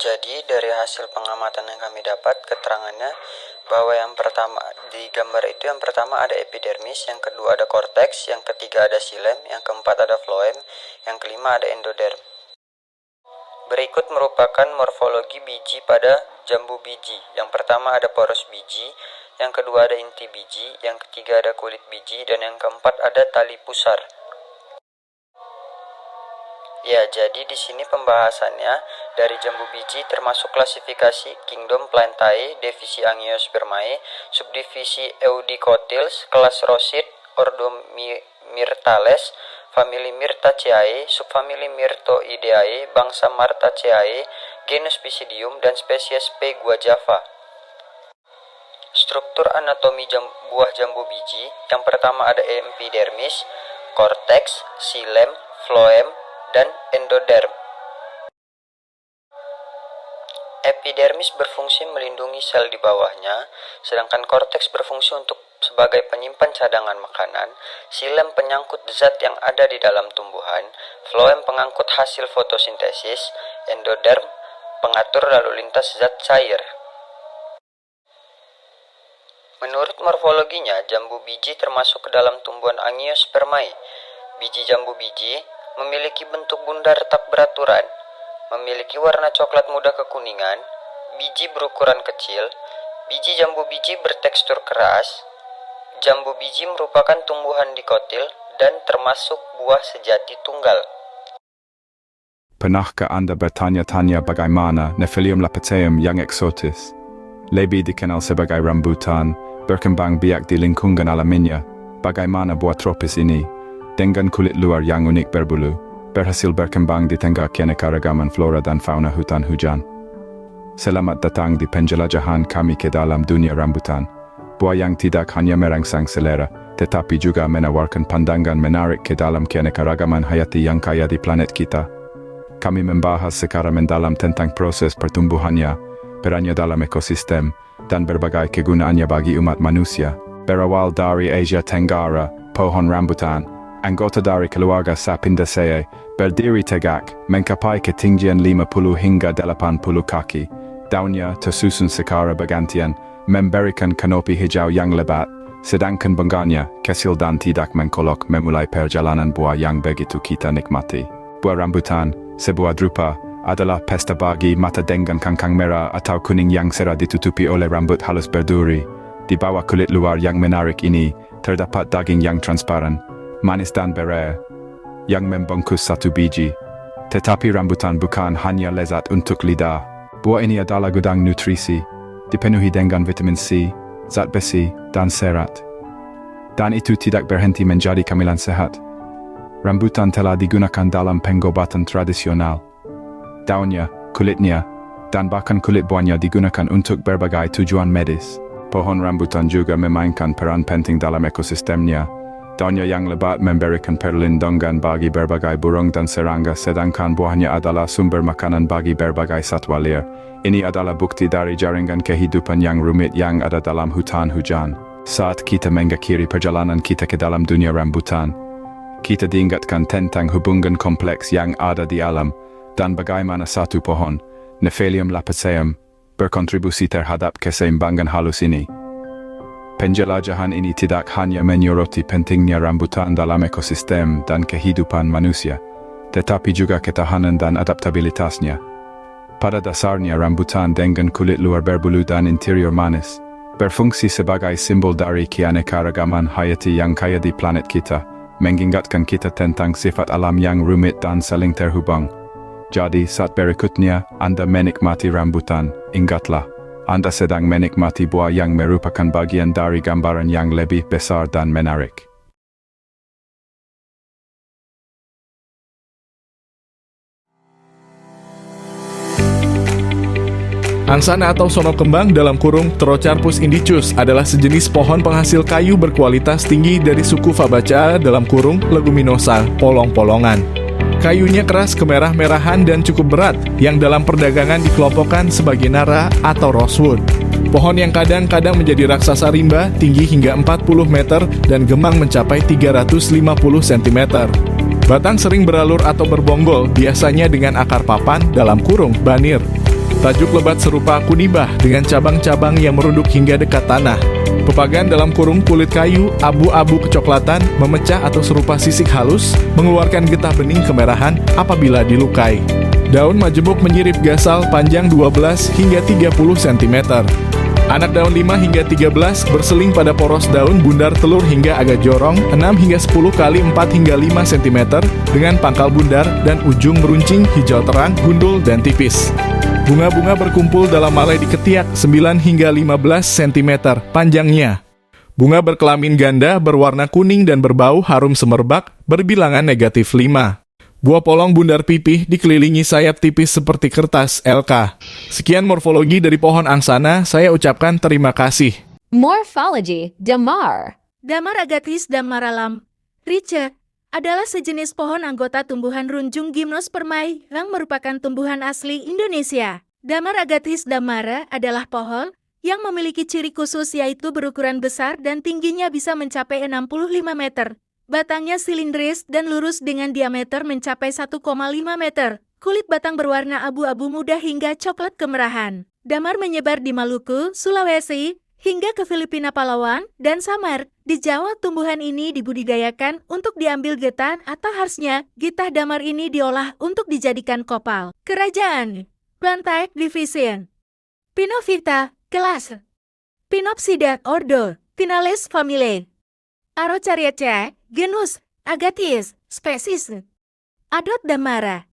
Jadi dari hasil pengamatan yang kami dapat, keterangannya bahwa yang pertama di gambar itu, yang pertama ada epidermis, yang kedua ada korteks, yang ketiga ada xilem, yang keempat ada floem, yang kelima ada endoderm. Berikut merupakan morfologi biji pada jambu biji. Yang pertama ada poros biji, yang kedua ada inti biji, yang ketiga ada kulit biji, dan yang keempat ada tali pusar. Ya, jadi di sini pembahasannya dari jambu biji termasuk klasifikasi Kingdom Plantae, divisi Angiospermae, subdivisi Eudicotils, kelas Rosid, ordo Myrtales, famili Myrtaceae, subfamili Myrtoideae, bangsa Martaceae, genus Pisidium, dan spesies P. guajava. Struktur anatomi buah jambu biji, yang pertama ada epidermis, korteks, xilem, floem, dan endoderm. Epidermis berfungsi melindungi sel di bawahnya, sedangkan korteks berfungsi untuk sebagai penyimpan cadangan makanan, xilem penyangkut zat yang ada di dalam tumbuhan, floem pengangkut hasil fotosintesis, endoderm pengatur lalu lintas zat cair. Menurut morfologinya, jambu biji termasuk ke dalam tumbuhan Angiospermae. Biji jambu biji memiliki bentuk bundar tak beraturan, memiliki warna coklat muda kekuningan, biji berukuran kecil, biji jambu biji bertekstur keras. Jambu biji merupakan tumbuhan dikotil dan termasuk buah sejati tunggal. Pernahkah Anda bertanya-tanya bagaimana Nephelium lapateum yang eksotis, lebih dikenal sebagai rambutan, berkembang biak di lingkungan alaminya? Bagaimana buah tropis ini, dengan kulit luar yang unik berbulu, berhasil berkembang di tengah keanekaragaman flora dan fauna hutan hujan? Selamat datang di penjelajahan kami ke dalam dunia rambutan, buah yang tidak hanya merangsang selera, tetapi juga menawarkan pandangan menarik ke dalam keanekaragaman hayati yang kaya di planet kita. Kami membahas secara mendalam tentang proses pertumbuhannya, perannya dalam ekosistem, dan berbagai kegunaannya bagi umat manusia. Berawal dari Asia Tenggara, pohon rambutan, anggota dari keluarga Sapindaceae, berdiri tegak, mencapai ketinggian 50 hingga 80 kaki. Daunnya tersusun secara bergantian, memberikan kanopi hijau yang lebat, sedangkan bunganya kecil dan tidak mengkolok memulai perjalanan buah yang begitu kita nikmati. Buah rambutan, sebuah drupa, adalah pesta bagi mata dengan kangkang merah atau kuning yang cerah ditutupi oleh rambut halus berduri. Di bawah kulit luar yang menarik ini, terdapat daging yang transparan, manis dan berer, yang membungkus satu biji. Tetapi rambutan bukan hanya lezat untuk lidah. Buah ini adalah gudang nutrisi, dipenuhi dengan vitamin C, zat besi, dan serat. Dan itu tidak berhenti menjadi camilan sehat. Rambutan telah digunakan dalam pengobatan tradisional. Daunnya, kulitnya, dan bahkan kulit buahnya digunakan untuk berbagai tujuan medis. Pohon rambutan juga memainkan peran penting dalam ekosistemnya. Daunnya yang lebat memberikan perlindungan bagi berbagai burung dan serangga, sedangkan buahnya adalah sumber makanan bagi berbagai satwa liar. Ini adalah bukti dari jaringan kehidupan yang rumit yang ada dalam hutan hujan. Saat kita mengakhiri perjalanan kita ke dalam dunia rambutan, kita diingatkan tentang hubungan kompleks yang ada di alam, dan bagaimana satu pohon, Nephelium lapateum, berkontribusi terhadap keseimbangan halus ini. Penjelajahan ini tidak hanya menyoroti pentingnya rambutan dalam ekosistem dan kehidupan manusia, tetapi juga ketahanan dan adaptabilitasnya. Pada dasarnya rambutan dengan kulit luar berbulu dan interior manis, berfungsi sebagai simbol dari keanekaragaman hayati yang kaya di planet kita, mengingatkan kita tentang sifat alam yang rumit dan saling terhubung. Jadi saat berikutnya Anda menikmati rambutan, ingatlah, Anda sedang menikmati buah yang merupakan bagian dari gambaran yang lebih besar dan menarik. Angsana atau sono kembang dalam kurung Trocarpus indicus adalah sejenis pohon penghasil kayu berkualitas tinggi dari suku Fabaceae dalam kurung leguminosa, polong-polongan. Kayunya keras kemerah-merahan dan cukup berat, yang dalam perdagangan dikelompokkan sebagai nara atau rosewood. Pohon yang kadang-kadang menjadi raksasa rimba, tinggi hingga 40 meter dan gemang mencapai 350 cm. Batang sering beralur atau berbonggol, biasanya dengan akar papan dalam kurung banir. Tajuk lebat serupa kunibah dengan cabang-cabang yang merunduk hingga dekat tanah. Pepagan dalam kurung kulit kayu, abu-abu kecoklatan, memecah atau serupa sisik halus, mengeluarkan getah bening kemerahan apabila dilukai. Daun majemuk menyirip gasal panjang 12 hingga 30 cm. Anak daun 5 hingga 13 berseling pada poros daun bundar telur hingga agak jorong 6 hingga 10 kali 4 hingga 5 cm dengan pangkal bundar dan ujung meruncing hijau terang, gundul, dan tipis. Bunga-bunga berkumpul dalam malai di ketiak 9 hingga 15 cm panjangnya. Bunga berkelamin ganda berwarna kuning dan berbau harum semerbak berbilangan negatif 5. Buah polong bundar pipih dikelilingi sayap tipis seperti kertas LK. Sekian morfologi dari pohon angsana, saya ucapkan terima kasih. Morphology, Damar. Damar agathis damaralam, Riche, adalah sejenis pohon anggota tumbuhan runjung Gymnospermae yang merupakan tumbuhan asli Indonesia. Damar agathis damara adalah pohon yang memiliki ciri khusus yaitu berukuran besar dan tingginya bisa mencapai 65 meter. Batangnya silindris dan lurus dengan diameter mencapai 1,5 meter. Kulit batang berwarna abu-abu muda hingga coklat kemerahan. Damar menyebar di Maluku, Sulawesi, hingga ke Filipina, Palawan, dan Samar. Di Jawa, tumbuhan ini dibudidayakan untuk diambil getah atau harsnya. Getah damar ini diolah untuk dijadikan kopal. Kerajaan Plantae Division Pinophyta, kelas Pinopsida, ordo Pinales family Araucariaceae, genus Agathis, spesies Adot damara.